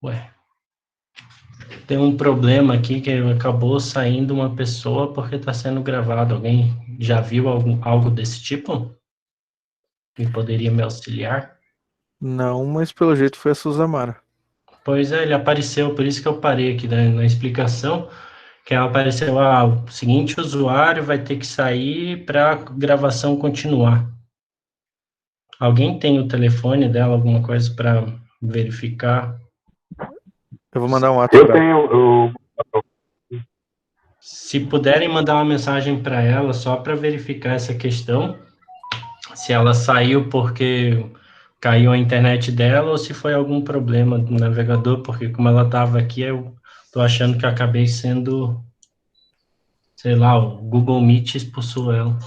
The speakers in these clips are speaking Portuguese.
Ué, tem um problema aqui que acabou saindo uma pessoa porque está sendo gravado. Alguém já viu algo desse tipo? Que poderia me auxiliar? Não, mas pelo jeito foi a Suzamara. Pois é, ele apareceu, por isso que eu parei aqui na explicação, que ela apareceu, o seguinte usuário vai ter que sair para a gravação continuar. Alguém tem o telefone dela, alguma coisa para verificar? Eu vou mandar um WhatsApp Eu pra ela. tenho, eu, Se puderem mandar uma mensagem para ela só para verificar essa questão, se ela saiu porque caiu a internet dela ou se foi algum problema do navegador, porque como ela estava aqui, eu tô achando que eu acabei sendo, sei lá, o Google Meet expulsou ela.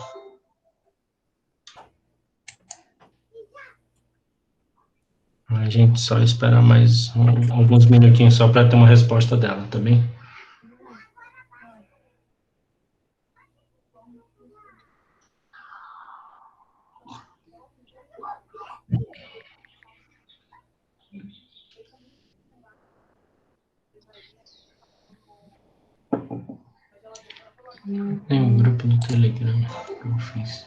A gente só esperar mais alguns minutinhos só para ter uma resposta dela, tá bem? Tem um grupo no Telegram que eu fiz.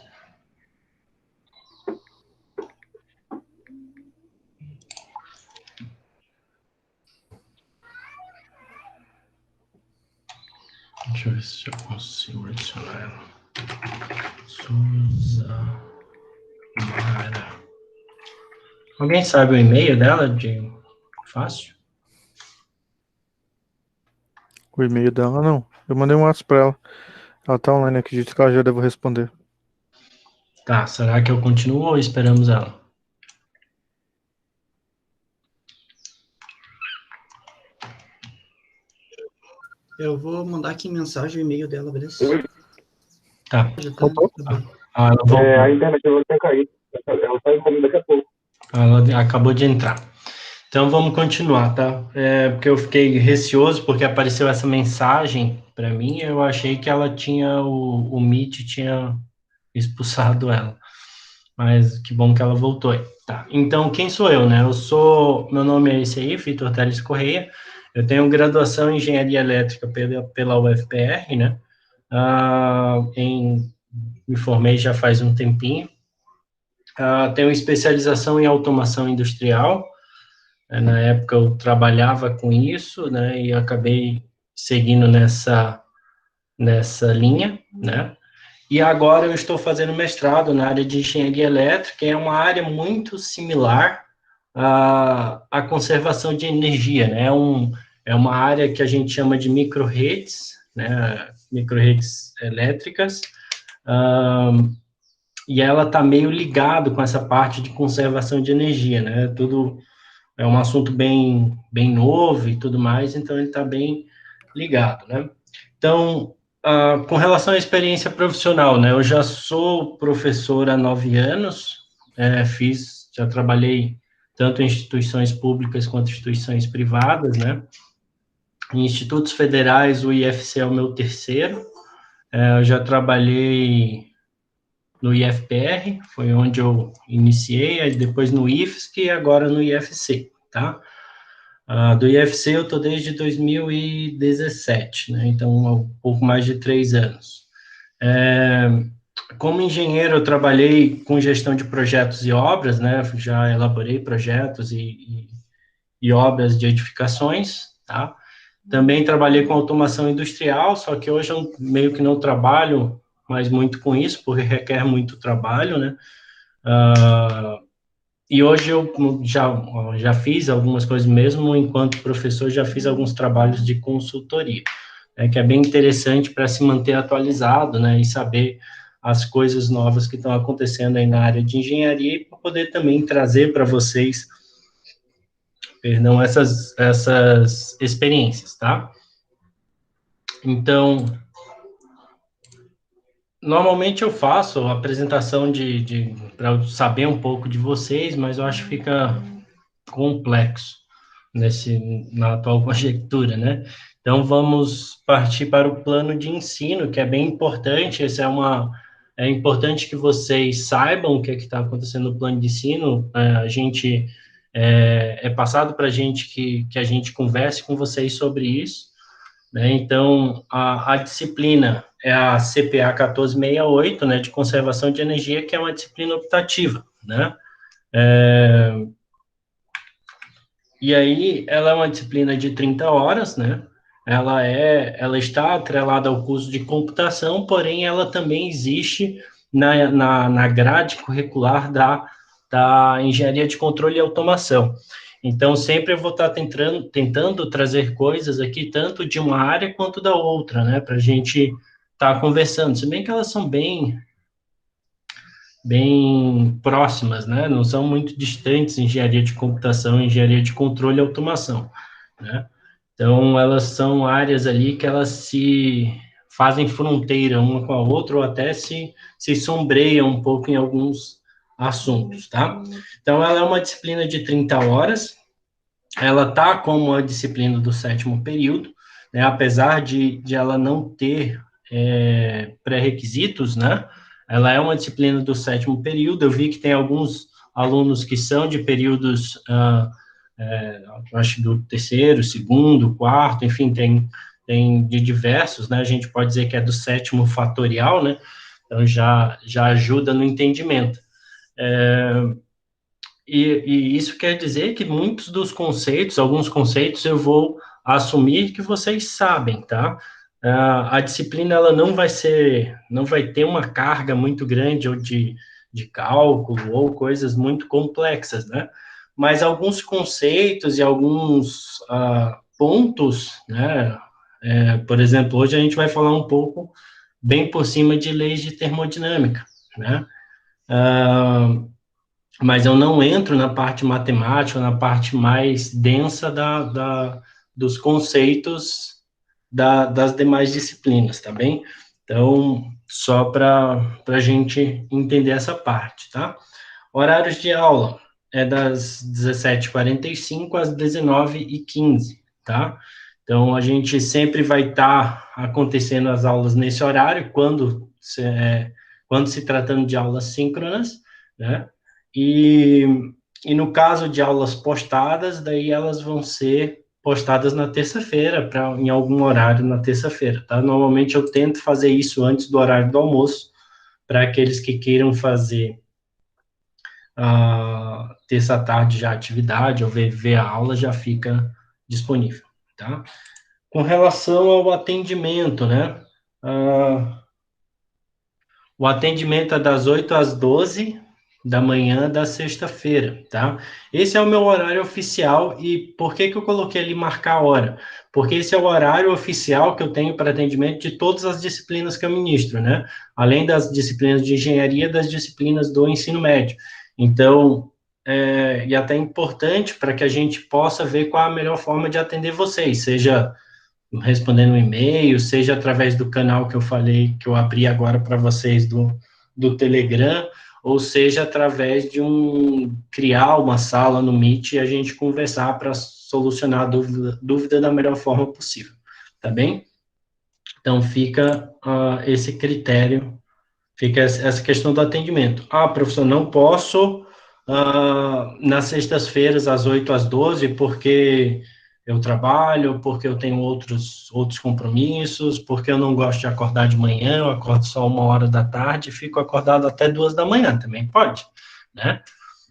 Deixa eu ver se eu consigo adicionar ela. Suzamara. Alguém sabe o e-mail dela de fácil? O e-mail dela, não. Eu mandei um WhatsApp pra ela. Ela tá online, acredito que ela já deve responder. Tá, será que eu continuo ou esperamos ela? Eu vou mandar aqui mensagem, o e-mail dela, beleza? Tá. Já tá, Voltou? tá bom. Ela a voltou. internet ela tinha caído. Ela está incomum daqui a pouco. Ela acabou de entrar. Então vamos continuar, tá? Porque eu fiquei receoso porque apareceu essa mensagem para mim, eu achei que ela tinha o Meet tinha expulsado ela. Mas que bom que ela voltou aí. Tá. Então quem sou eu, né? Meu nome é esse aí, Vitor Teles Correia. Eu tenho graduação em Engenharia Elétrica pela UFPR, né? Me formei já faz um tempinho. Tenho especialização em automação industrial. Na época eu trabalhava com isso, né, e acabei seguindo nessa linha, né, e agora eu estou fazendo mestrado na área de engenharia elétrica, que é uma área muito similar à conservação de energia, né, é uma área que a gente chama de micro-redes, né, micro-redes elétricas, e ela está meio ligado com essa parte de conservação de energia, né, tudo é um assunto bem novo e tudo mais, então ele está bem ligado, né? Então, com relação à experiência profissional, né? Eu já sou professor há 9 anos, já trabalhei tanto em instituições públicas quanto instituições privadas, né? Em institutos federais, o IFC é o meu terceiro. Eu já trabalhei no IFPR, foi onde eu iniciei, aí depois no IFSC e agora no IFC, tá? Do IFC eu estou desde 2017, né? Então, há um pouco mais de 3 anos. Como engenheiro, eu trabalhei com gestão de projetos e obras, né? Já elaborei projetos e obras de edificações, tá? Também trabalhei com automação industrial, só que hoje eu meio que não trabalho mais muito com isso, porque requer muito trabalho, né? E hoje eu já fiz algumas coisas, mesmo enquanto professor, já fiz alguns trabalhos de consultoria, né, que é bem interessante para se manter atualizado, né, e saber as coisas novas que estão acontecendo aí na área de engenharia e para poder também trazer para vocês, perdão, essas experiências, tá? Então, normalmente eu faço a apresentação para saber um pouco de vocês, mas eu acho que fica complexo na atual conjectura, né? Então, vamos partir para o plano de ensino, que é bem importante. É importante que vocês saibam o que está acontecendo no plano de ensino. A gente é passado para a gente que a gente converse com vocês sobre isso, né? Então, a disciplina é a CPA 1468, né, de conservação de energia, que é uma disciplina optativa, né? E aí, ela é uma disciplina de 30 horas, né? Ela está atrelada ao curso de computação, porém, ela também existe na grade curricular da engenharia de controle e automação. Então, sempre eu vou estar tentando trazer coisas aqui, tanto de uma área quanto da outra, né? Para a gente estar conversando. Se bem que elas são bem próximas, né? Não são muito distantes, engenharia de computação, engenharia de controle e automação, né? Então, elas são áreas ali que elas se fazem fronteira uma com a outra, ou até se sombreiam um pouco em alguns assuntos, tá? Então, ela é uma disciplina de 30 horas, ela tá como a disciplina do 7º período, né? Apesar de ela não ter pré-requisitos, né? Ela é uma disciplina do 7º período. Eu vi que tem alguns alunos que são de períodos, acho do 3º, 2º, 4º, enfim, tem de diversos, né? A gente pode dizer que é do 7º fatorial, né? Então, já ajuda no entendimento. E isso quer dizer que muitos dos conceitos, alguns conceitos, eu vou assumir que vocês sabem, tá? A disciplina, ela não vai ter uma carga muito grande ou de cálculo ou coisas muito complexas, né? Mas alguns conceitos e alguns pontos, né? Por exemplo, hoje a gente vai falar um pouco bem por cima de leis de termodinâmica, né? Mas eu não entro na parte matemática, na parte mais densa dos conceitos das demais disciplinas, tá bem? Então, só para a gente entender essa parte, tá? Horários de aula é das 17h45 às 19h15, tá? Então, a gente sempre vai estar acontecendo as aulas nesse horário, quando se tratando de aulas síncronas, né? E no caso de aulas postadas, daí elas vão ser postadas na terça-feira, em algum horário na terça-feira, tá? Normalmente eu tento fazer isso antes do horário do almoço, para aqueles que queiram fazer terça tarde já atividade, ou ver a aula, já fica disponível, tá? Com relação ao atendimento, né? O atendimento é das 8 às 12 da manhã da sexta-feira, tá? Esse é o meu horário oficial. E por que eu coloquei ali marcar a hora? Porque esse é o horário oficial que eu tenho para atendimento de todas as disciplinas que eu ministro, né? Além das disciplinas de engenharia, das disciplinas do ensino médio. Então, e até importante para que a gente possa ver qual a melhor forma de atender vocês, seja respondendo um e-mail, seja através do canal que eu falei, que eu abri agora para vocês do Telegram, ou seja através de criar uma sala no Meet e a gente conversar para solucionar a dúvida da melhor forma possível, tá bem? Então, fica esse critério, fica essa questão do atendimento. Professor, não posso nas sextas-feiras, às 8 às 12, porque eu trabalho, porque eu tenho outros compromissos, porque eu não gosto de acordar de manhã, eu acordo só 1h da tarde, fico acordado até 2 da manhã, também pode, né?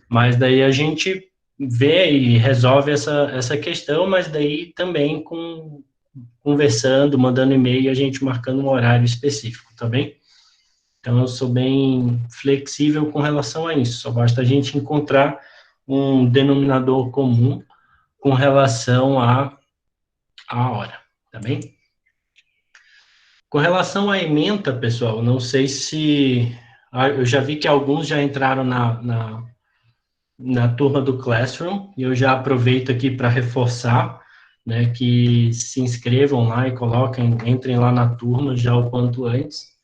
Mas daí a gente vê e resolve essa questão, mas daí também conversando, mandando e-mail, a gente marcando um horário específico, tá bem? Então, eu sou bem flexível com relação a isso, só basta a gente encontrar um denominador comum com relação à hora, tá bem? Com relação à ementa, pessoal, não sei se... eu já vi que alguns já entraram na turma do Classroom, e eu já aproveito aqui para reforçar, né, que se inscrevam lá e entrem lá na turma já o quanto antes,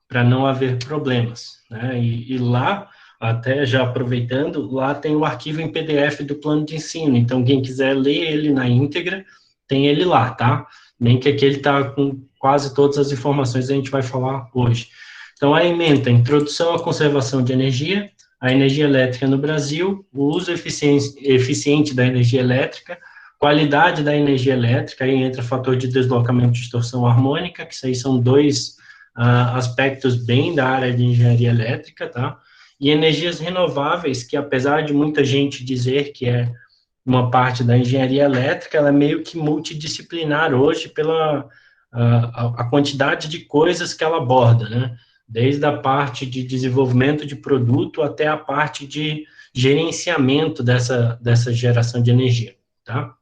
para não haver problemas, né? E lá, até já aproveitando, lá tem o arquivo em PDF do plano de ensino, então quem quiser ler ele na íntegra, tem ele lá, tá? Nem que aqui ele está com quase todas as informações que a gente vai falar hoje. Então, a ementa, Introdução à Conservação de Energia, a energia elétrica no Brasil, o uso eficiente da energia elétrica, qualidade da energia elétrica, aí entra fator de deslocamento e distorção harmônica, que isso aí são dois aspectos bem da área de engenharia elétrica, tá? E energias renováveis, que apesar de muita gente dizer que é uma parte da engenharia elétrica, ela é meio que multidisciplinar hoje pela a quantidade de coisas que ela aborda, né? Desde a parte de desenvolvimento de produto até a parte de gerenciamento dessa geração de energia, tá?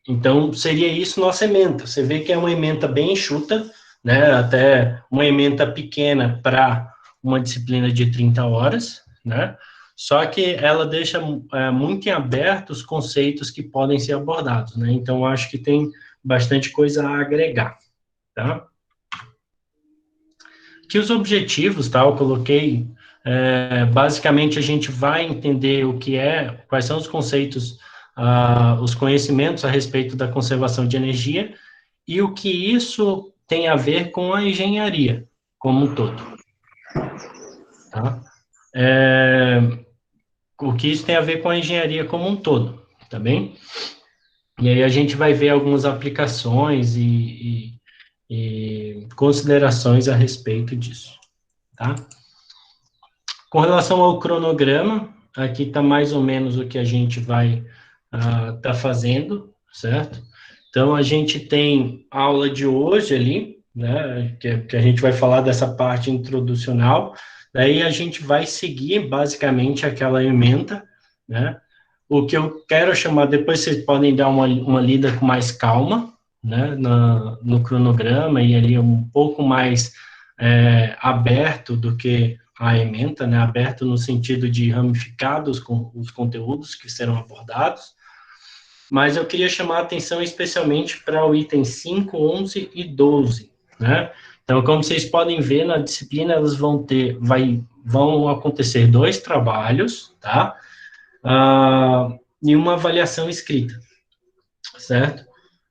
Então, seria isso nossa ementa. Você vê que é uma ementa bem enxuta, né? Até uma ementa pequena para uma disciplina de 30 horas, né? Só que ela deixa muito em aberto os conceitos que podem ser abordados, né? Então, acho que tem bastante coisa a agregar, tá? Que os objetivos, tá? Eu coloquei, basicamente a gente vai entender o que é, quais são os conceitos, os conhecimentos a respeito da conservação de energia e o que isso tem a ver com a engenharia como um todo, tá? É, o que isso tem a ver com a engenharia como um todo, tá bem? E aí a gente vai ver algumas aplicações e considerações a respeito disso, tá? Com relação ao cronograma, aqui está mais ou menos o que a gente vai tá fazendo, certo? Então, a gente tem a aula de hoje ali, né, que a gente vai falar dessa parte introducional, daí a gente vai seguir basicamente aquela ementa, né? O que eu quero chamar, depois vocês podem dar uma lida com mais calma, né, no cronograma, e ali um pouco mais aberto do que a ementa, né, aberto no sentido de ramificados com os conteúdos que serão abordados, mas eu queria chamar a atenção especialmente para o item 5, 11 e 12, né? Então, como vocês podem ver, na disciplina elas vão acontecer dois trabalhos, tá? E uma avaliação escrita, certo?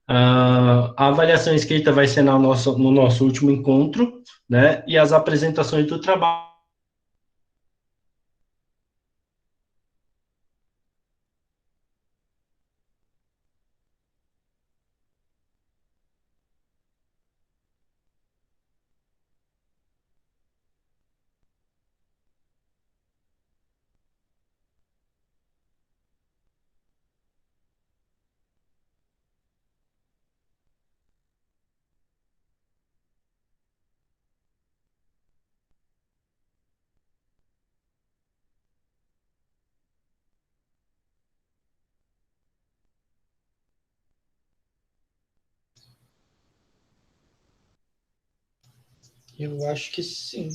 A avaliação escrita vai ser no nosso último encontro, né? E as apresentações do trabalho. Eu acho que sim.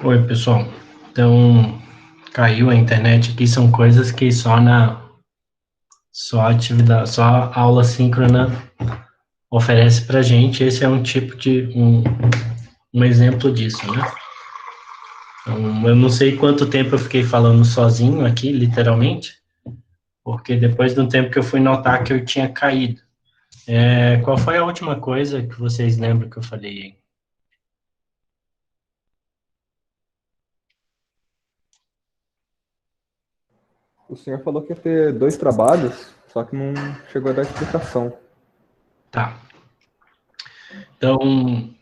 Oi, pessoal. Então, caiu a internet aqui, são coisas que só atividade, só a aula síncrona oferece pra gente. Esse é um tipo de, um exemplo disso, né? Então, eu não sei quanto tempo eu fiquei falando sozinho aqui, literalmente, porque depois de um tempo que eu fui notar que eu tinha caído. Qual foi a última coisa que vocês lembram que eu falei aí? O senhor falou que ia ter 2 trabalhos, só que não chegou a dar explicação. Tá. Então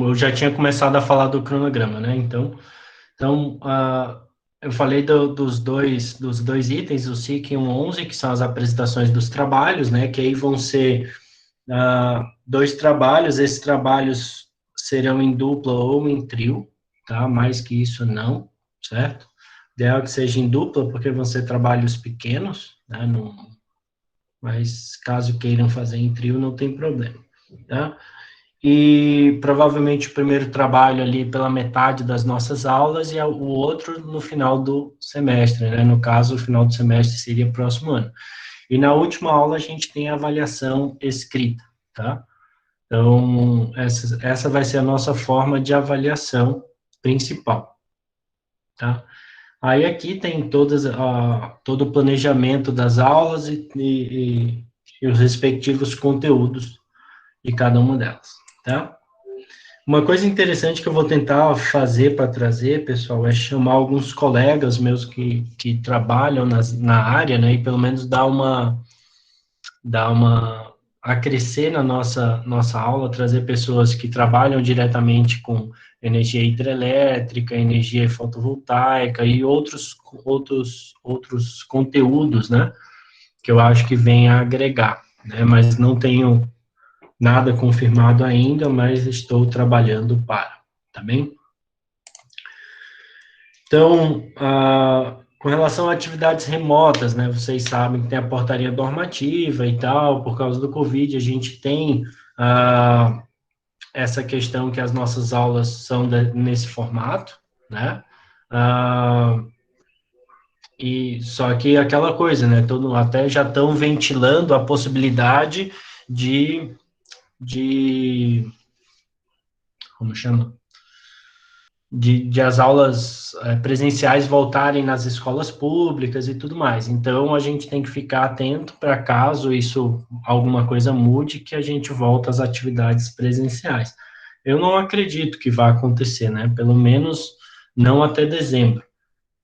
eu já tinha começado a falar do cronograma, né? Então eu falei dos dois itens, o SIC 111, que são as apresentações dos trabalhos, né? Que aí vão ser 2 trabalhos, esses trabalhos serão em dupla ou em trio, tá? Mais que isso não, certo? Ideal que seja em dupla, porque vão ser trabalhos pequenos, né? Mas caso queiram fazer em trio, não tem problema, tá? E provavelmente o primeiro trabalho ali pela metade das nossas aulas e o outro no final do semestre, né? No caso, o final do semestre seria próximo ano. E na última aula a gente tem a avaliação escrita, tá? Então, essa vai ser a nossa forma de avaliação principal, tá? Aí aqui tem todo o planejamento das aulas e os respectivos conteúdos de cada uma delas, tá? Uma coisa interessante que eu vou tentar fazer para trazer, pessoal, é chamar alguns colegas meus que trabalham na área, né, e pelo menos a crescer na nossa aula, trazer pessoas que trabalham diretamente com energia hidrelétrica, energia fotovoltaica e outros conteúdos, né, que eu acho que vem a agregar, né, mas não tenho nada confirmado ainda, mas estou trabalhando para, tá bem? Então, com relação a atividades remotas, né, vocês sabem que tem a portaria normativa e tal, por causa do Covid, a gente tem essa questão que as nossas aulas são nesse formato, né, e só que aquela coisa, né, até já estão ventilando a possibilidade de como chama? De as aulas presenciais voltarem nas escolas públicas e tudo mais. Então, a gente tem que ficar atento para caso alguma coisa mude, que a gente volta às atividades presenciais. Eu não acredito que vá acontecer, né? Pelo menos não até dezembro.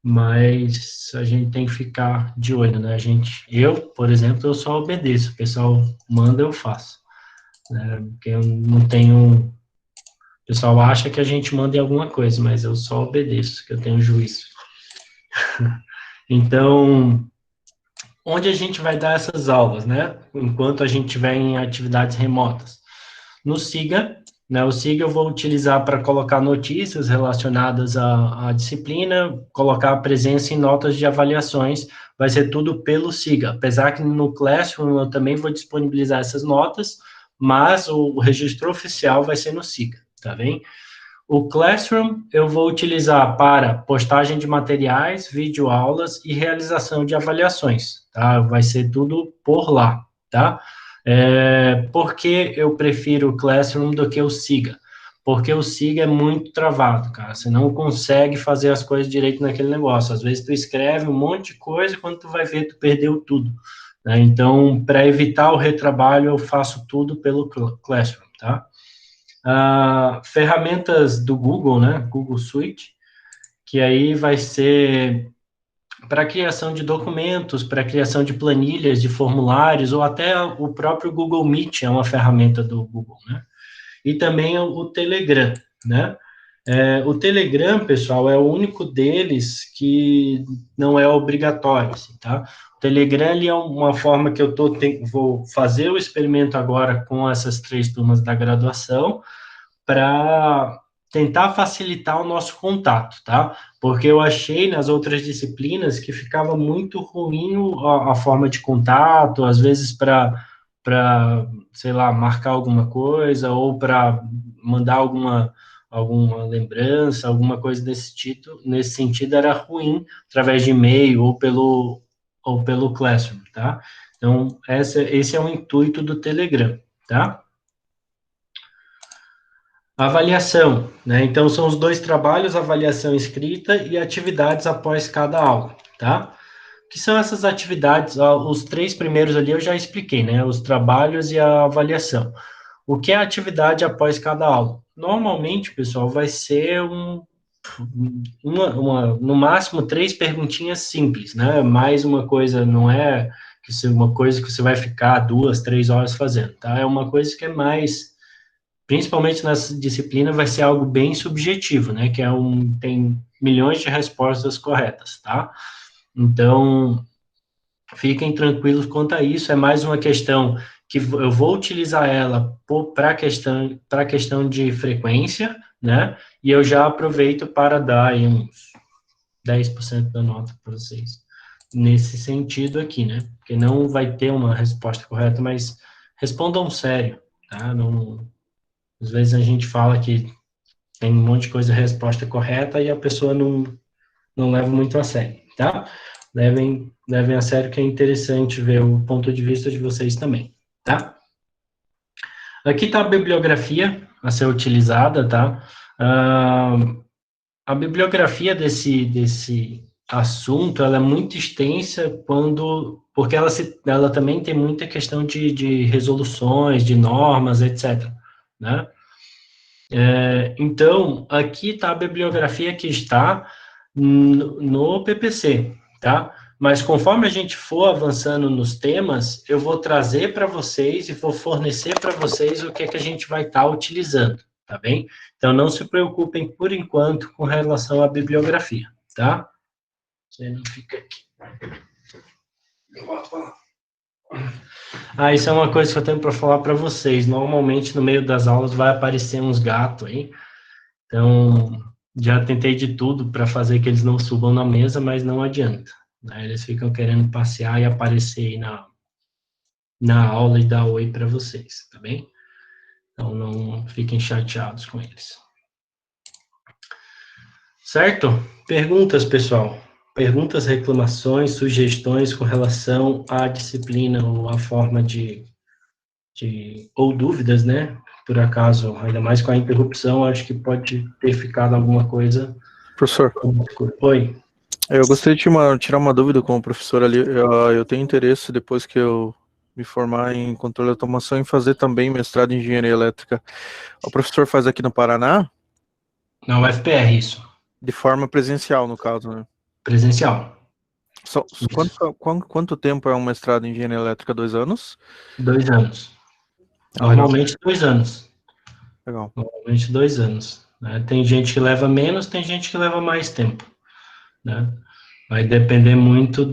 Mas a gente tem que ficar de olho, né? Por exemplo, eu só obedeço. O pessoal manda, eu faço. Né? Porque eu não tenho. O pessoal acha que a gente manda em alguma coisa, mas eu só obedeço, que eu tenho juízo. Então, onde a gente vai dar essas aulas, né? Enquanto a gente estiver em atividades remotas? No SIGA, né? O SIGA eu vou utilizar para colocar notícias relacionadas à disciplina, colocar a presença em notas de avaliações, vai ser tudo pelo SIGA. Apesar que no Classroom eu também vou disponibilizar essas notas, mas o registro oficial vai ser no SIGA, tá bem? O Classroom eu vou utilizar para postagem de materiais, videoaulas e realização de avaliações, tá? Vai ser tudo por lá, tá? Por que eu prefiro o Classroom do que o SIGA? Porque o SIGA é muito travado, cara. Você não consegue fazer as coisas direito naquele negócio. Às vezes tu escreve um monte de coisa e quando tu vai ver, tu perdeu tudo, né? Então, para evitar o retrabalho, eu faço tudo pelo Classroom, tá? Ferramentas do Google, né, Google Suite, que aí vai ser para criação de documentos, para criação de planilhas, de formulários, ou até o próprio Google Meet é uma ferramenta do Google, né? E também o Telegram, né? O Telegram, pessoal, é o único deles que não é obrigatório, assim, tá? O Telegram ele é uma forma que vou fazer o experimento agora com essas 3 turmas da graduação, para tentar facilitar o nosso contato, tá? Porque eu achei nas outras disciplinas que ficava muito ruim a forma de contato, às vezes sei lá, marcar alguma coisa ou para mandar alguma lembrança, alguma coisa nesse sentido era ruim, através de e-mail ou pelo Classroom, tá? Então, esse é o intuito do Telegram, tá? Avaliação, né? Então, são os dois trabalhos, avaliação escrita e atividades após cada aula, tá? O que são essas atividades? Os 3 primeiros ali eu já expliquei, né? Os trabalhos e a avaliação. O que é a atividade após cada aula? Normalmente, pessoal, vai ser no máximo 3 perguntinhas simples, né? Mais uma coisa, não é uma coisa que você vai ficar 2, 3 horas fazendo, tá? É uma coisa que é mais, principalmente nessa disciplina, vai ser algo bem subjetivo, né? Que tem milhões de respostas corretas, tá? Então, fiquem tranquilos quanto a isso, é mais uma questão que eu vou utilizar ela para questão de frequência, né? E eu já aproveito para dar aí uns 10% da nota para vocês, nesse sentido aqui, né? Porque não vai ter uma resposta correta, mas respondam sério, tá? Não, às vezes a gente fala que tem um monte de coisa, resposta correta, e a pessoa não leva muito a sério, tá? Levem a sério, que é interessante ver o ponto de vista de vocês também, tá? Aqui está a bibliografia a ser utilizada, tá? A bibliografia desse assunto, ela é muito extensa porque ela também tem muita questão de resoluções, de normas, etc., né? Então, aqui está a bibliografia que está no PPC, tá? Mas conforme a gente for avançando nos temas, eu vou trazer para vocês e vou fornecer para vocês o que é que a gente vai estar utilizando, tá bem? Então, não se preocupem, por enquanto, com relação à bibliografia, tá? Você não fica aqui. Isso é uma coisa que eu tenho para falar para vocês. Normalmente, no meio das aulas, vai aparecer uns gatos aí. Então, já tentei de tudo para fazer que eles não subam na mesa, mas não adianta, né? Eles ficam querendo passear e aparecer aí na aula e dar oi para vocês, tá bem? Então, não fiquem chateados com eles. Certo? Perguntas, pessoal? Perguntas, reclamações, sugestões com relação à disciplina ou à forma ou dúvidas, né? Por acaso, ainda mais com a interrupção, acho que pode ter ficado alguma coisa. Professor, Oi. eu gostaria de tirar uma dúvida com o professor ali. Eu tenho interesse, depois que eu me formar em controle de automação, em fazer também mestrado em engenharia elétrica. O professor faz aqui no Paraná? Na UFPR, isso. De forma presencial, no caso, né? Presencial. Quanto tempo é um mestrado em engenharia elétrica? 2 anos? 2 anos. Legal. Normalmente 2 anos. Legal. Normalmente 2 anos. Né? Tem gente que leva menos, tem gente que leva mais tempo. Né? Vai depender muito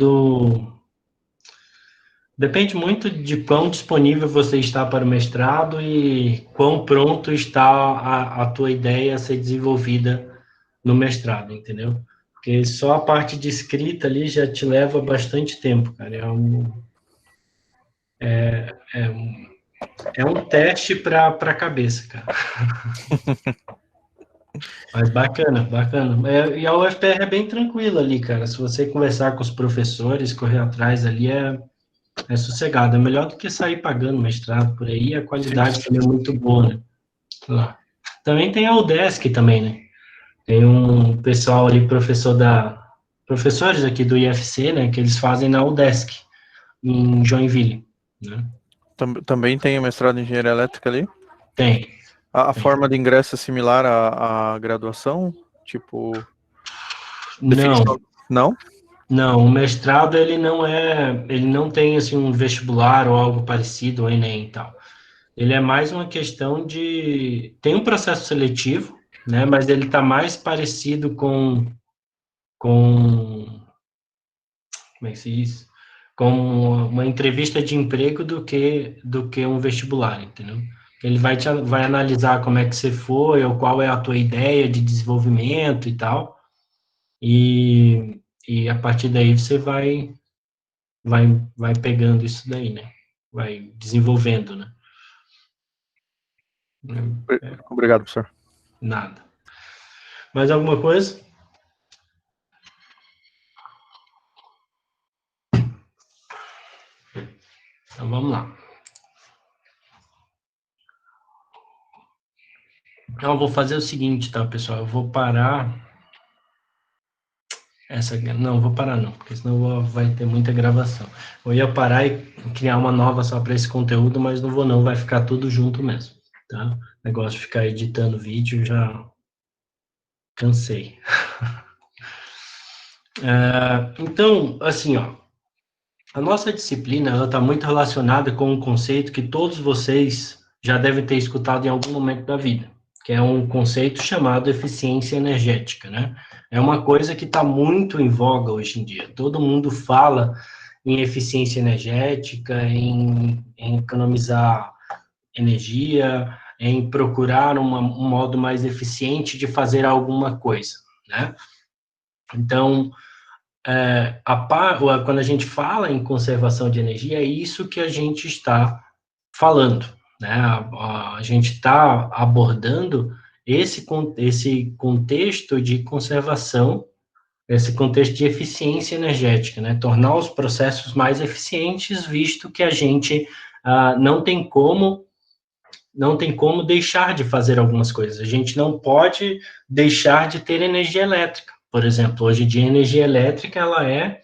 Depende muito de quão disponível você está para o mestrado e quão pronto está a tua ideia a ser desenvolvida no mestrado, entendeu? Porque só a parte de escrita ali já te leva bastante tempo, cara. É um teste para a cabeça, cara. Mas bacana, bacana. E a UFPR é bem tranquila ali, cara. Se você conversar com os professores, correr atrás ali, é sossegado. É melhor do que sair pagando mestrado por aí. A qualidade também é muito boa, né? Lá. Também tem a UDESC também, né? Tem um pessoal ali, professores aqui do IFC, né? Que eles fazem na UDESC, em Joinville, né? Também tem mestrado em engenharia elétrica ali? Tem. A forma de ingresso é similar à graduação? Tipo... Não. Não? Não, o mestrado, ele não tem, assim, um vestibular ou algo parecido, ou Enem e tal. Ele é mais uma questão tem um processo seletivo, né, mas ele está mais parecido como é que se diz? Com uma entrevista de emprego do que um vestibular, entendeu? Ele vai analisar como é que você foi, ou qual é a tua ideia de desenvolvimento e tal, e a partir daí você vai pegando isso daí, né? Vai desenvolvendo, né? Obrigado, professor. Nada. Mais alguma coisa? Então, vamos lá. Então, eu vou fazer o seguinte, tá, pessoal? Eu vou parar essa... Não, vou parar não, porque senão vai ter muita gravação. Eu ia parar e criar uma nova só para esse conteúdo, mas não vou não, vai ficar tudo junto mesmo, tá? O negócio de ficar editando vídeo, já cansei. Então, assim, ó, a nossa disciplina, ela está muito relacionada com um conceito que todos vocês já devem ter escutado em algum momento da vida, que é um conceito chamado eficiência energética, né? É uma coisa que está muito em voga hoje em dia. Todo mundo fala em eficiência energética, em economizar energia, em procurar um modo mais eficiente de fazer alguma coisa, né? Então, quando a gente fala em conservação de energia, é isso que a gente está falando, né? A gente está abordando esse contexto de conservação, esse contexto de eficiência energética, né? Tornar os processos mais eficientes, visto que a gente não tem como deixar de fazer algumas coisas. A gente não pode deixar de ter energia elétrica. Por exemplo, hoje em dia a energia elétrica ela é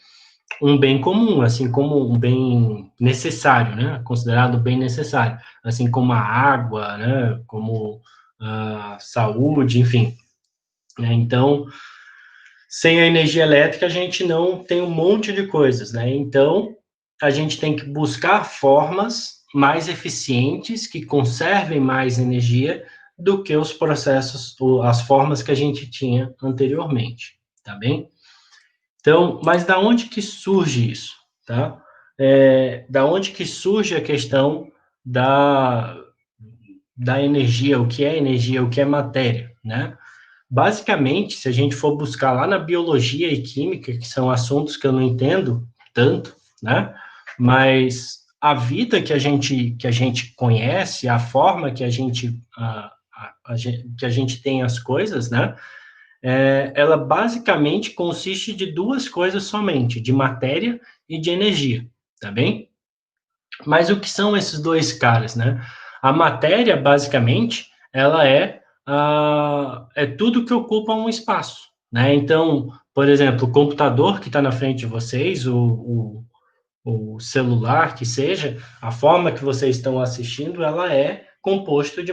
um bem comum, assim como um bem necessário, né? Considerado bem necessário, assim como a água, né? Como a saúde, enfim. Né? Então, sem a energia elétrica a gente não tem um monte de coisas, né? Então, a gente tem que buscar formas mais eficientes que conservem mais energia do que os processos, as formas que a gente tinha anteriormente, tá bem? Então, mas da onde que surge isso, tá? Da onde que surge a questão da energia, o que é matéria, né? Basicamente, se a gente for buscar lá na biologia e química, que são assuntos que eu não entendo tanto, né? Mas a vida que a gente conhece, a forma que que a gente tem as coisas, né? Ela basicamente consiste de duas coisas somente, de matéria e de energia, tá bem? Mas o que são esses dois caras, né? A matéria, basicamente, ela é tudo que ocupa um espaço, né? Então, por exemplo, o computador que está na frente de vocês, o celular que seja, a forma que vocês estão assistindo, ela é composta de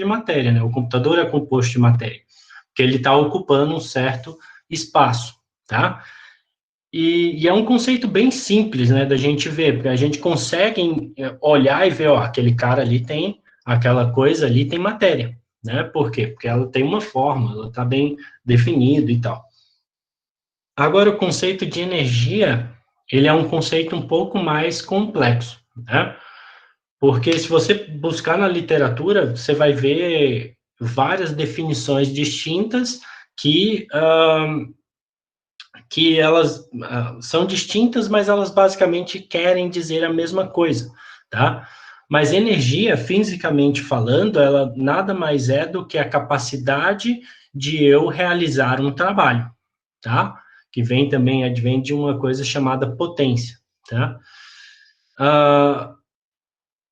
matéria, né? O computador é composto de matéria, porque ele está ocupando um certo espaço, tá? E é um conceito bem simples, né, da gente ver, porque a gente consegue olhar e ver, ó, aquele cara ali tem, aquela coisa ali tem matéria, né? Por quê? Porque ela tem uma forma, ela está bem definida e tal. Agora, o conceito de energia, ele é um conceito um pouco mais complexo, né? Porque se você buscar na literatura, você vai ver várias definições distintas que elas são distintas, mas elas basicamente querem dizer a mesma coisa, tá? Mas energia, fisicamente falando, ela nada mais é do que a capacidade de eu realizar um trabalho, tá? Que advém de uma coisa chamada potência, tá?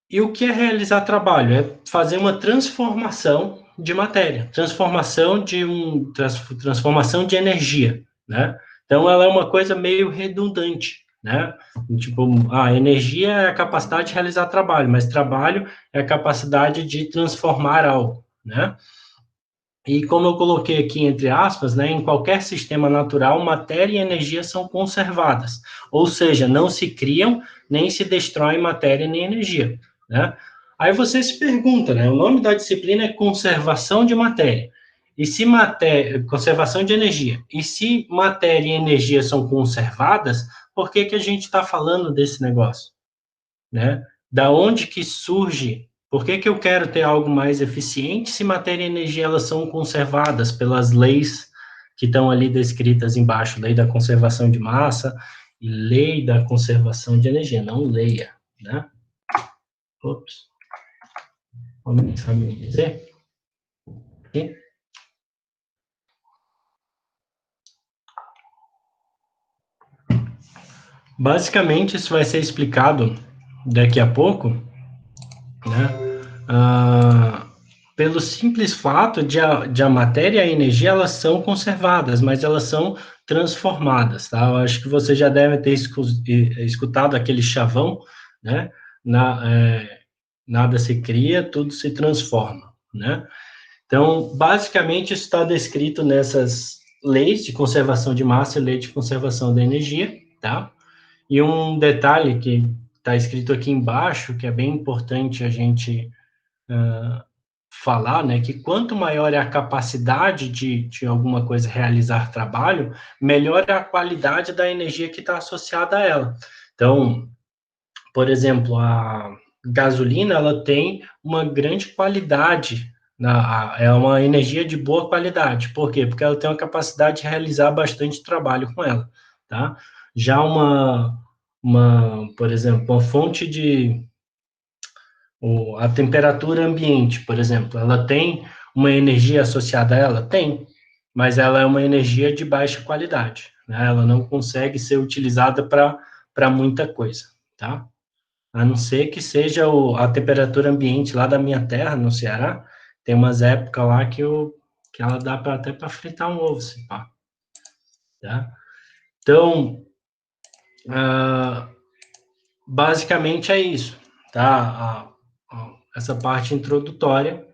E o que é realizar trabalho? É fazer uma transformação de matéria, transformação de energia, né? Então, ela é uma coisa meio redundante, né? Tipo, a energia é a capacidade de realizar trabalho, mas trabalho é a capacidade de transformar algo, né? E como eu coloquei aqui entre aspas, né, em qualquer sistema natural, matéria e energia são conservadas, ou seja, não se criam nem se destroem matéria nem energia, né? Aí você se pergunta, né, o nome da disciplina é conservação de matéria. E se conservação de energia. E se matéria e energia são conservadas, por que que a gente está falando desse negócio, né? Da onde que surge? Por que que eu quero ter algo mais eficiente se matéria e energia elas são conservadas pelas leis que estão ali descritas embaixo, lei da conservação de massa e lei da conservação de energia, não leia, né? Ops. Como sabe me dizer? Aqui. Basicamente, isso vai ser explicado daqui a pouco, né? Pelo simples fato de a matéria e a energia, elas são conservadas, mas elas são transformadas, tá? Eu acho que você já deve ter escutado aquele chavão, né? Nada se cria, tudo se transforma, né? Então, basicamente, isso está descrito nessas leis de conservação de massa e lei de conservação da energia, tá? E um detalhe que está escrito aqui embaixo, que é bem importante a gente falar, né, que quanto maior é a capacidade de alguma coisa realizar trabalho, melhor é a qualidade da energia que está associada a ela. Então, por exemplo, a gasolina, ela tem uma grande qualidade, é uma energia de boa qualidade. Por quê? Porque ela tem uma capacidade de realizar bastante trabalho com ela, tá? Já por exemplo, uma fonte a temperatura ambiente, por exemplo, ela tem uma energia associada a ela? Tem, mas ela é uma energia de baixa qualidade, né? Ela não consegue ser utilizada para muita coisa, tá? A não ser que seja a temperatura ambiente lá da minha terra, no Ceará, tem umas épocas lá que ela dá até para fritar um ovo, se pá, tá? Então, basicamente é isso, tá? Essa parte introdutória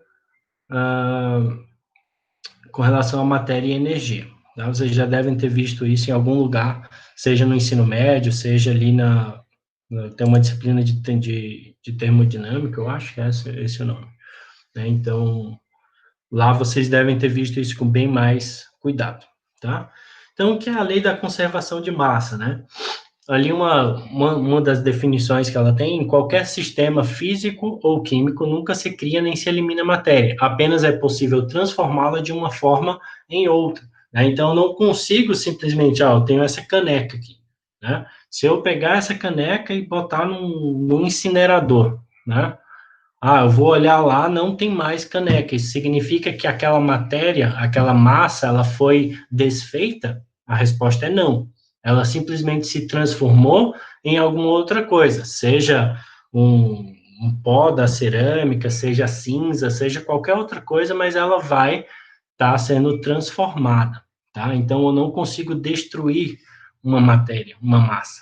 com relação à matéria e energia. Tá? Vocês já devem ter visto isso em algum lugar, seja no ensino médio, seja ali tem uma disciplina de termodinâmica, eu acho que é esse o nome. Né? Então, lá vocês devem ter visto isso com bem mais cuidado, tá? Então, o que é a lei da conservação de massa, né? Ali uma das definições que ela tem, em qualquer sistema físico ou químico nunca se cria nem se elimina matéria, apenas é possível transformá-la de uma forma em outra, né? Então, eu não consigo simplesmente, eu tenho essa caneca aqui, né? Se eu pegar essa caneca e botar num incinerador, né? Eu vou olhar lá, não tem mais caneca. Isso significa que aquela matéria, aquela massa, ela foi desfeita? A resposta é não. Ela simplesmente se transformou em alguma outra coisa, seja um pó da cerâmica, seja cinza, seja qualquer outra coisa, mas ela vai estar sendo transformada, tá? Então, eu não consigo destruir uma matéria, uma massa,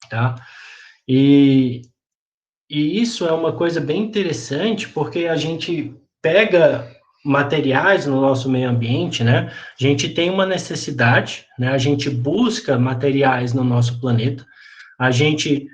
tá? E isso é uma coisa bem interessante, porque a gente pega materiais no nosso meio ambiente, né? A gente tem uma necessidade, né? A gente busca materiais no nosso planeta, a gente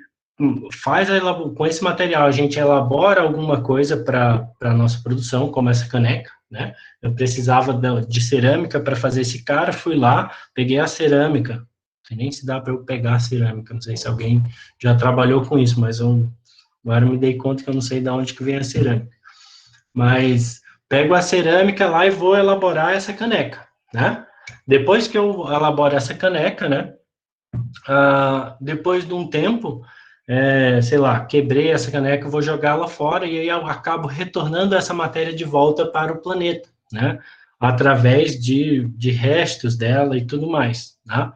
com esse material, a gente elabora alguma coisa para a nossa produção, como essa caneca, né? Eu precisava de cerâmica para fazer esse cara, fui lá, peguei a cerâmica, não sei nem se dá para eu pegar a cerâmica, não sei se alguém já trabalhou com isso, mas agora eu me dei conta que eu não sei de onde que vem a cerâmica. Mas pego a cerâmica lá e vou elaborar essa caneca, né? Depois que eu elaboro essa caneca, né? Depois de um tempo, sei lá, quebrei essa caneca, vou jogá-la fora e aí eu acabo retornando essa matéria de volta para o planeta, né? Através de restos dela e tudo mais, né?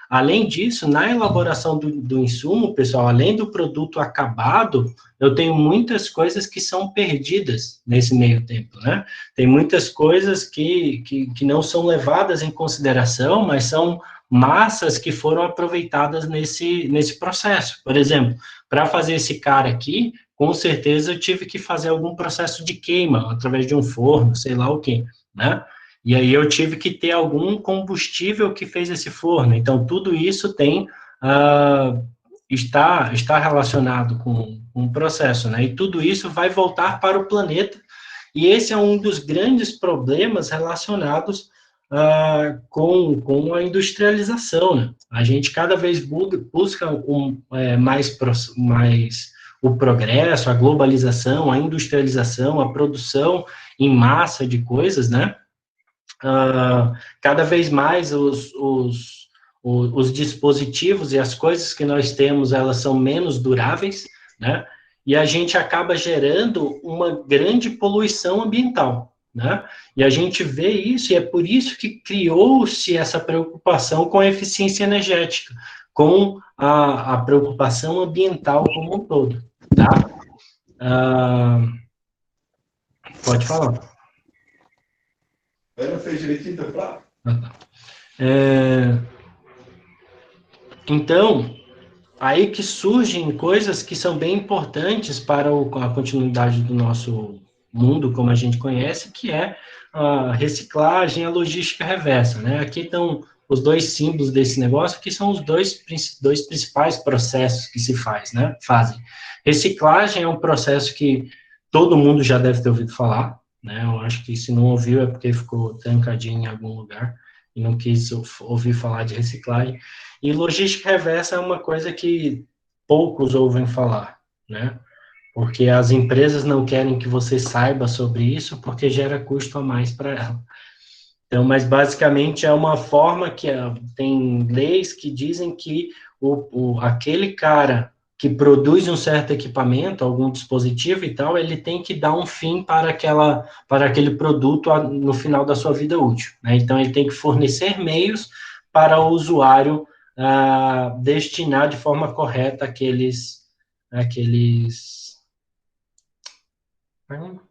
Além disso, na elaboração do insumo, pessoal, além do produto acabado, eu tenho muitas coisas que são perdidas nesse meio tempo, né? Tem muitas coisas que não são levadas em consideração, mas são massas que foram aproveitadas nesse processo. Por exemplo, para fazer esse cara aqui, com certeza eu tive que fazer algum processo de queima, através de um forno, sei lá o quê, né? E aí eu tive que ter algum combustível que fez esse forno. Então, tudo isso está relacionado com o processo, né? E tudo isso vai voltar para o planeta. E esse é um dos grandes problemas relacionados com a industrialização, né? A gente cada vez busca mais o progresso, a globalização, a industrialização, a produção em massa de coisas, né? Cada vez mais os dispositivos e as coisas que nós temos, elas são menos duráveis, né? E a gente acaba gerando uma grande poluição ambiental, né? E a gente vê isso, e é por isso que criou-se essa preocupação com a eficiência energética, com a preocupação ambiental como um todo, tá? Pode falar. Eu não sei direitinho do prato. Então, aí que surgem coisas que são bem importantes para a continuidade do nosso mundo, como a gente conhece, que é a reciclagem e a logística reversa, né? Aqui estão os dois símbolos desse negócio, que são os dois principais processos que se fazem. Reciclagem é um processo que todo mundo já deve ter ouvido falar, né? Eu acho que se não ouviu é porque ficou trancadinho em algum lugar e não quis ouvir falar de reciclagem. E logística reversa é uma coisa que poucos ouvem falar, né? Porque as empresas não querem que você saiba sobre isso, porque gera custo a mais para ela. Então, mas basicamente é uma forma que tem leis que dizem que aquele cara que produz um certo equipamento, algum dispositivo e tal, ele tem que dar um fim para aquele produto no final da sua vida útil, né? Então, ele tem que fornecer meios para o usuário destinar de forma correta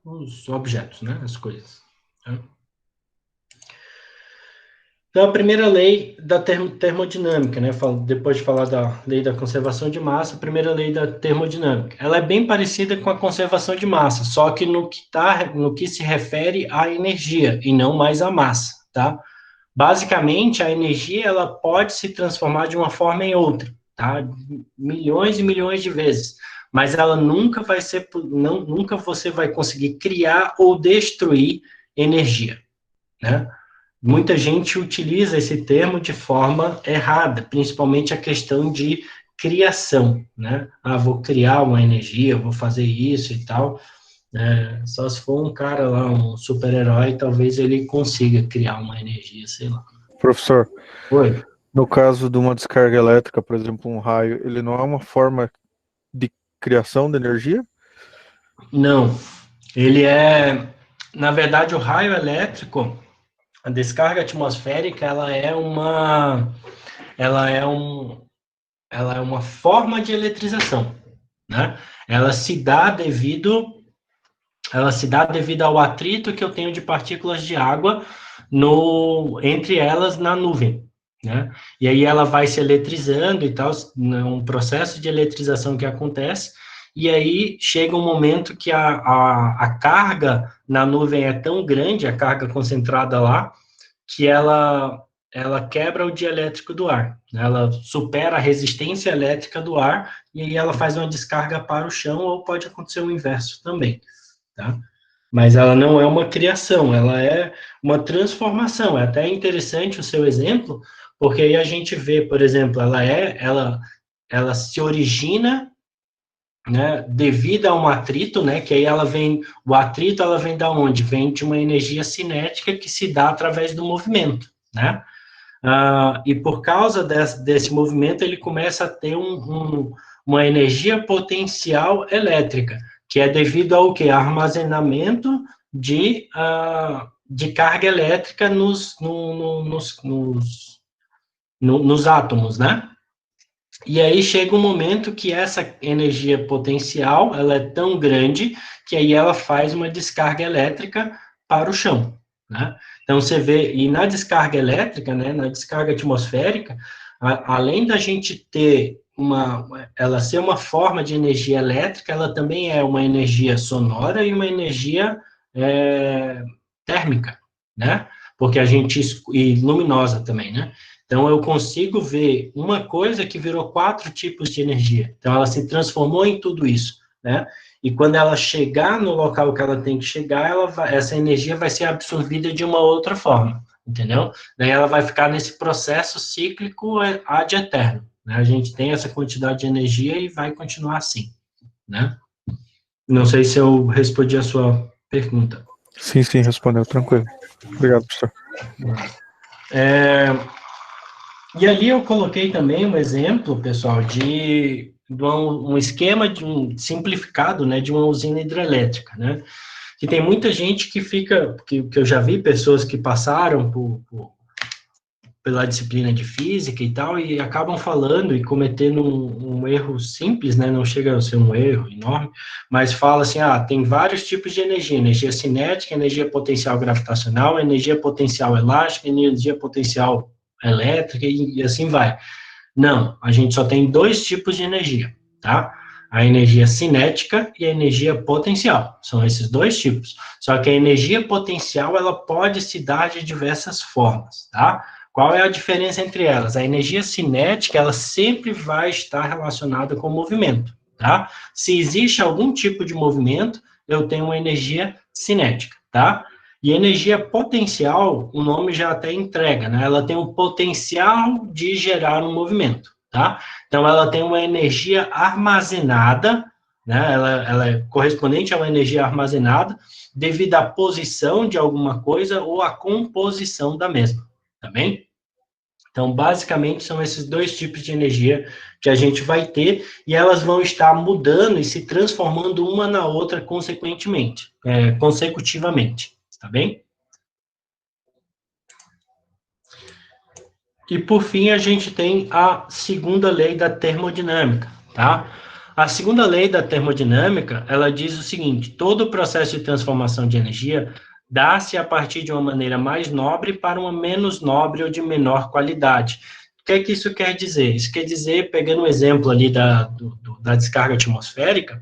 os objetos, né? As coisas. Tá? Então, a primeira lei da termodinâmica, né? Depois de falar da lei da conservação de massa, a primeira lei da termodinâmica. Ela é bem parecida com a conservação de massa, só que no que se refere à energia e não mais à massa, tá? Basicamente, a energia ela pode se transformar de uma forma em outra, tá? Milhões e milhões de vezes, mas ela nunca nunca você vai conseguir criar ou destruir energia, né? Muita gente utiliza esse termo de forma errada, principalmente a questão de criação, né? Vou criar uma energia, vou fazer isso e tal. Só se for um cara lá, um super-herói, talvez ele consiga criar uma energia, sei lá. Professor, Oi? no caso de uma descarga elétrica, por exemplo, um raio, ele não é uma forma de criação de energia? Não. Na verdade, o raio elétrico, a descarga atmosférica, ela é uma forma de eletrização, né? Ela se dá devido ao atrito que eu tenho de partículas de água entre elas na nuvem, né? E aí ela vai se eletrizando e tal, um processo de eletrização que acontece, e aí chega um momento que a carga na nuvem é tão grande, a carga concentrada lá, que ela quebra o dielétrico do ar, né? Ela supera a resistência elétrica do ar, e aí ela faz uma descarga para o chão, ou pode acontecer o inverso também, tá? Mas ela não é uma criação, ela é uma transformação. É até interessante o seu exemplo, porque aí a gente vê, por exemplo, ela se origina, né, devido a um atrito, né, que aí o atrito ela vem da onde? Vem de uma energia cinética que se dá através do movimento, né? E por causa desse movimento, ele começa a ter uma energia potencial elétrica, que é devido ao quê? Armazenamento de carga elétrica nos átomos, né? E aí chega um momento que essa energia potencial, ela é tão grande, que aí ela faz uma descarga elétrica para o chão, né? Então, você vê, e na descarga elétrica, né, na descarga atmosférica, além da gente ter ela ser uma forma de energia elétrica, ela também é uma energia sonora e uma energia térmica, né? Porque e luminosa também, né? Então, eu consigo ver uma coisa que virou 4 tipos de energia. Então, ela se transformou em tudo isso, né? E quando ela chegar no local que ela tem que chegar, essa energia vai ser absorvida de uma outra forma, entendeu? Daí ela vai ficar nesse processo cíclico ad eterno, né? A gente tem essa quantidade de energia e vai continuar assim, né? Não sei se eu respondi a sua pergunta. Sim, respondeu, tranquilo. Obrigado, professor. E ali eu coloquei também um exemplo, pessoal, de um esquema simplificado, né, de uma usina hidrelétrica, né, que tem muita gente que eu já vi pessoas que passaram pela disciplina de física e tal, e acabam falando e cometendo um erro simples, né, não chega a ser um erro enorme, mas fala assim, tem vários tipos de energia cinética, energia potencial gravitacional, energia potencial elástica, energia potencial elétrica, e assim vai. Não, a gente só tem 2 tipos de energia, tá? A energia cinética e a energia potencial. São esses 2 tipos. Só que a energia potencial, ela pode se dar de diversas formas, tá? Qual é a diferença entre elas? A energia cinética, ela sempre vai estar relacionada com o movimento, tá? Se existe algum tipo de movimento, eu tenho uma energia cinética, tá? E energia potencial, o nome já até entrega, né? Ela tem o potencial de gerar um movimento, tá? Então, ela tem uma energia armazenada, né? Ela é correspondente a uma energia armazenada devido à posição de alguma coisa ou à composição da mesma, tá bem? Então, basicamente, são esses 2 tipos de energia que a gente vai ter e elas vão estar mudando e se transformando uma na outra consecutivamente, tá bem? E, por fim, a gente tem a segunda lei da termodinâmica, tá? A segunda lei da termodinâmica, ela diz o seguinte, todo o processo de transformação de energia dá-se a partir de uma maneira mais nobre para uma menos nobre ou de menor qualidade. O que é que isso quer dizer? Isso quer dizer, pegando o exemplo ali da descarga atmosférica,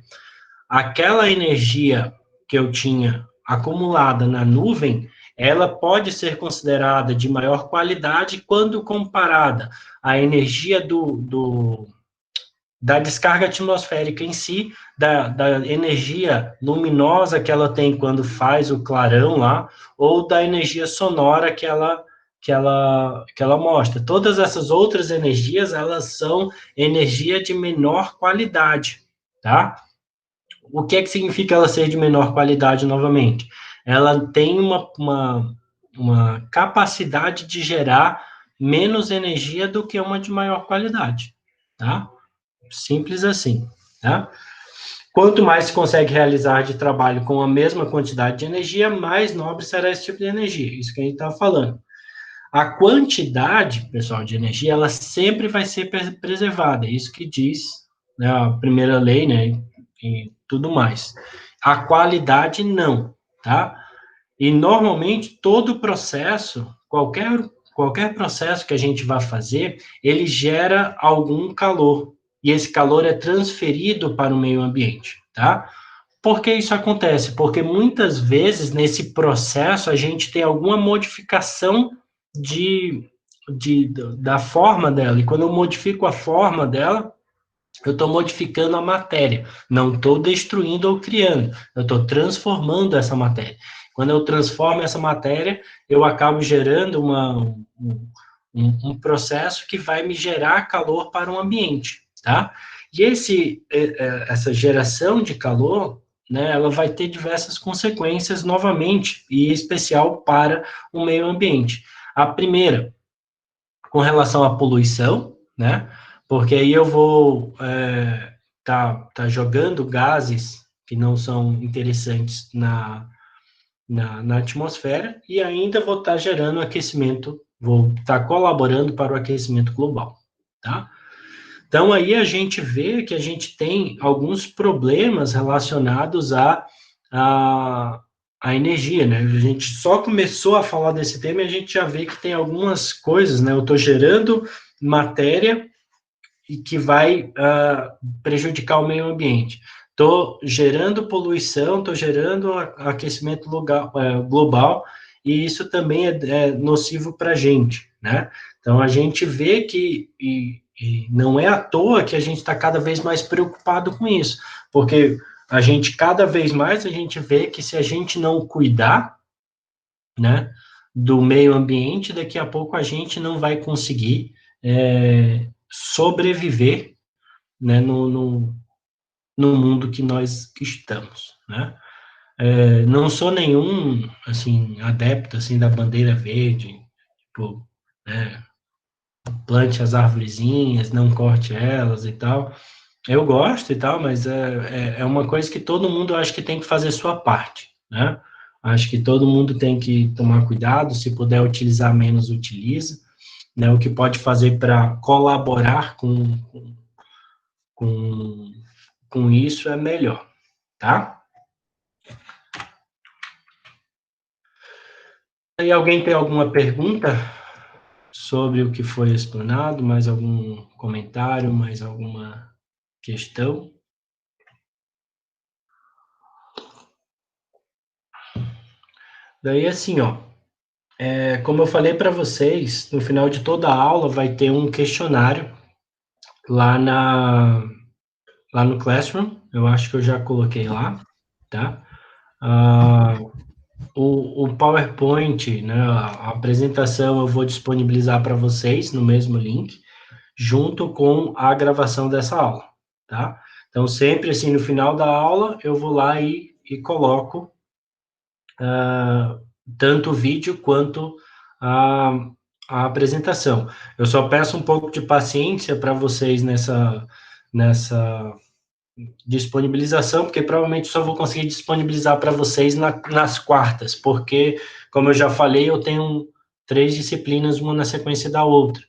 aquela energia que eu tinha acumulada na nuvem, ela pode ser considerada de maior qualidade quando comparada à energia da descarga atmosférica em si, da energia luminosa que ela tem quando faz o clarão lá, ou da energia sonora que ela mostra. Todas essas outras energias, elas são energia de menor qualidade, tá? O que é que significa ela ser de menor qualidade novamente? Ela tem uma capacidade de gerar menos energia do que uma de maior qualidade, tá? Simples assim, tá? Quanto mais se consegue realizar de trabalho com a mesma quantidade de energia, mais nobre será esse tipo de energia, isso que a gente está falando. A quantidade, pessoal, de energia, ela sempre vai ser preservada, é isso que diz, né, a primeira lei, né, e tudo mais. A qualidade, não, tá? E, normalmente, todo processo, qualquer processo que a gente vai fazer, ele gera algum calor, e esse calor é transferido para o meio ambiente, tá? Por que isso acontece? Porque muitas vezes, nesse processo, a gente tem alguma modificação da forma dela, e quando eu modifico a forma dela, eu estou modificando a matéria, não estou destruindo ou criando, eu estou transformando essa matéria. Quando eu transformo essa matéria, eu acabo gerando um processo que vai me gerar calor para o ambiente, tá? E essa geração de calor, né, ela vai ter diversas consequências novamente, e em especial para o meio ambiente. A primeira, com relação à poluição, né? Porque aí eu vou tá jogando gases que não são interessantes na atmosfera e ainda vou estar gerando aquecimento, vou estar colaborando para o aquecimento global, tá? Então, aí a gente vê que a gente tem alguns problemas relacionados à energia, né? A gente só começou a falar desse tema e a gente já vê que tem algumas coisas, né? Eu estou gerando matéria e que vai prejudicar o meio ambiente. Estou gerando poluição, estou gerando aquecimento global, e isso também é nocivo para a gente, né? Então, a gente vê que, e não é à toa que a gente está cada vez mais preocupado com isso, porque cada vez mais a gente vê que se a gente não cuidar, né, do meio ambiente, daqui a pouco a gente não vai conseguir sobreviver, né, no mundo que nós estamos, né? Não sou nenhum, assim, adepto, assim, da bandeira verde, tipo, né, plante as arvorezinhas, não corte elas e tal. Eu gosto e tal, mas é uma coisa que todo mundo acho que tem que fazer sua parte, né? Acho que todo mundo tem que tomar cuidado, se puder utilizar menos, utiliza, né, o que pode fazer para colaborar com isso é melhor, tá? E alguém tem alguma pergunta sobre o que foi explanado? Mais algum comentário? Mais alguma questão? Daí, assim, ó, como eu falei para vocês, no final de toda a aula vai ter um questionário lá no Classroom. Eu acho que eu já coloquei lá, tá? O PowerPoint, né, a apresentação eu vou disponibilizar para vocês no mesmo link, junto com a gravação dessa aula, tá? Então, sempre assim, no final da aula, eu vou lá e coloco tanto o vídeo quanto a apresentação. Eu só peço um pouco de paciência para vocês nessa disponibilização, porque provavelmente só vou conseguir disponibilizar para vocês nas quartas, porque, como eu já falei, eu tenho 3 disciplinas, uma na sequência da outra,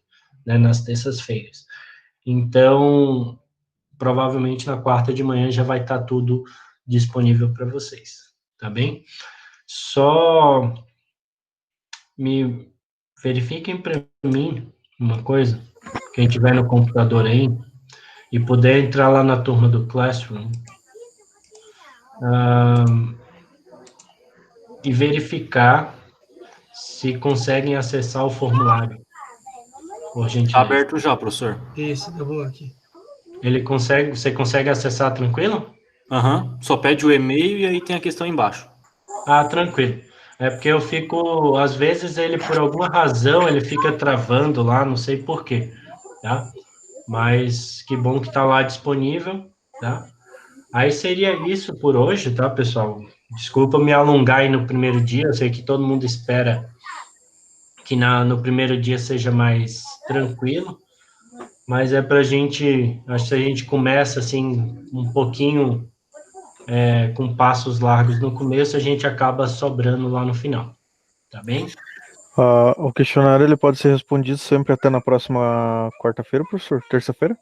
né, nas terças-feiras. Então, provavelmente na quarta de manhã já vai estar tudo disponível para vocês, tá bem? Só me verifiquem para mim uma coisa, quem tiver no computador aí, e puder entrar lá na turma do Classroom, e verificar se conseguem acessar o formulário, por Tá gentileza. aberto já, professor. Isso, eu vou aqui. Você consegue acessar tranquilo? Aham. Só pede o e-mail e aí tem a questão embaixo. Ah, tranquilo. É porque eu fico, às vezes ele, por alguma razão, ele fica travando lá, não sei por quê, tá? Mas que bom que tá lá disponível, tá? Aí seria isso por hoje, tá, pessoal? Desculpa me alongar aí no primeiro dia, eu sei que todo mundo espera que no primeiro dia seja mais tranquilo, mas é pra gente, acho que se a gente começa, assim, um pouquinho com passos largos no começo, a gente acaba sobrando lá no final, tá bem? O questionário ele pode ser respondido sempre até na próxima quarta-feira, professor? Terça-feira?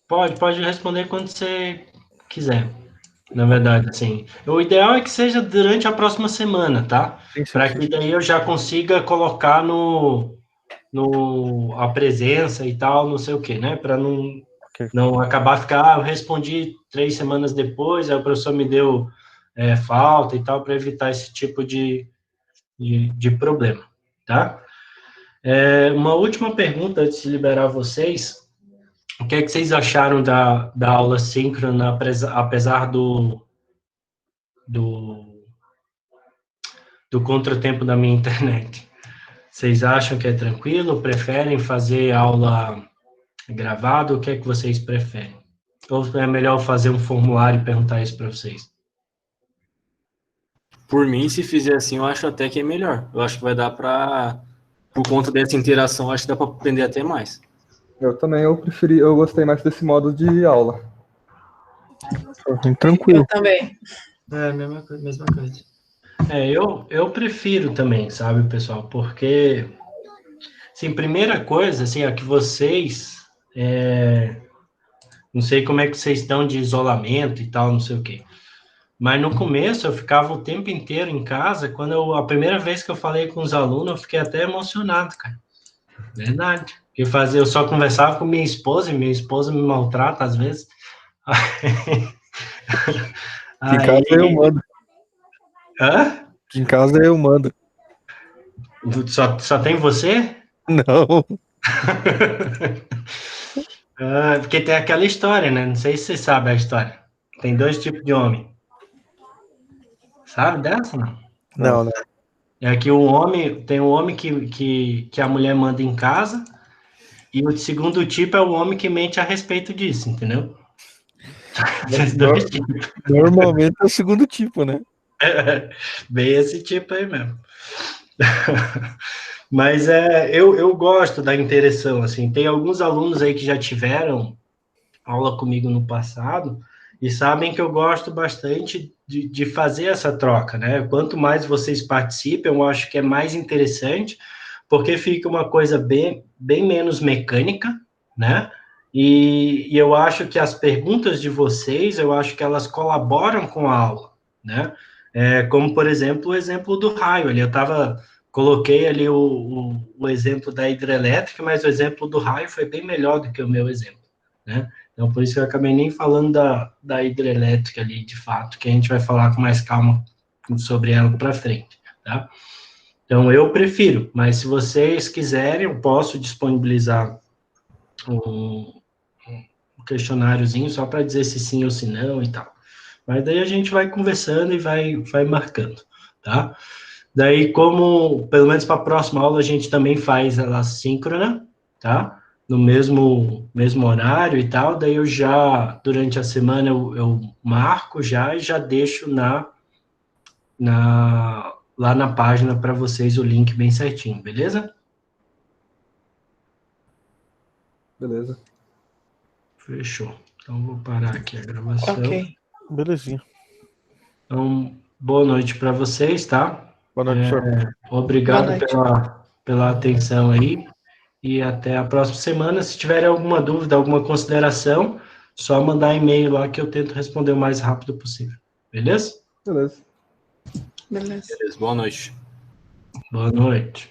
Pode responder quando você quiser, na verdade, assim. O ideal é que seja durante a próxima semana, tá? Sim, sim, Para sim. que daí eu já consiga colocar a presença e tal, não sei o quê, né? Para Ok. não acabar eu respondi 3 semanas depois, aí o professor me deu falta e tal, para evitar esse tipo de problema, tá? Uma última pergunta antes de liberar vocês. O que é que vocês acharam da aula síncrona, apesar do contratempo da minha internet? Vocês acham que é tranquilo? Preferem fazer aula gravada? O que é que vocês preferem? Ou é melhor fazer um formulário e perguntar isso para vocês? Por mim, se fizer assim, eu acho até que é melhor. Eu acho que vai dar para, por conta dessa interação, acho que dá para aprender até mais. Eu também, eu gostei mais desse modo de aula. Tranquilo. Eu também. Mesma coisa. Eu prefiro também, sabe, pessoal? Porque, assim, primeira coisa, assim, é que vocês, não sei como é que vocês estão de isolamento e tal, não sei o quê. Mas no começo eu ficava o tempo inteiro em casa. A primeira vez que eu falei com os alunos, eu fiquei até emocionado, cara. Verdade. Eu só conversava com minha esposa, e minha esposa me maltrata às vezes. Em casa eu mando. Hã? Em casa eu mando. Só tem você? Não. Porque tem aquela história, né? Não sei se você sabe a história. Tem 2 tipos de homem. Sabe dessa, não? Não. É que tem um homem que a mulher manda em casa, e o segundo tipo é o homem que mente a respeito disso, entendeu? Esses 2 tipos. Normalmente é o segundo tipo, né? Bem esse tipo aí mesmo. Mas eu gosto da interação, assim. Tem alguns alunos aí que já tiveram aula comigo no passado e sabem que eu gosto bastante de fazer essa troca, né? Quanto mais vocês participem, eu acho que é mais interessante, porque fica uma coisa bem menos mecânica, né? E eu acho que as perguntas de vocês, eu acho que elas colaboram com a aula, né? Como, por exemplo, o exemplo do raio ali. Coloquei ali o exemplo da hidrelétrica, mas o exemplo do raio foi bem melhor do que o meu exemplo, né? Então, por isso que eu acabei nem falando da hidrelétrica ali, de fato, que a gente vai falar com mais calma sobre ela para frente, tá? Então, eu prefiro, mas se vocês quiserem, eu posso disponibilizar um questionáriozinho só para dizer se sim ou se não e tal. Mas daí a gente vai conversando e vai marcando, tá? Daí, como, pelo menos para a próxima aula, a gente também faz ela síncrona, tá? No mesmo horário e tal, daí eu já, durante a semana, eu marco já e já deixo lá na página para vocês o link bem certinho, beleza? Beleza. Fechou. Então, vou parar aqui a gravação. Ok. Belezinha. Então, boa noite para vocês, tá? Boa noite, professor. Obrigado Boa noite. pela atenção aí. E até a próxima semana. Se tiverem alguma dúvida, alguma consideração, só mandar e-mail lá que eu tento responder o mais rápido possível. Beleza? Beleza. Beleza. Beleza, boa noite. Boa noite.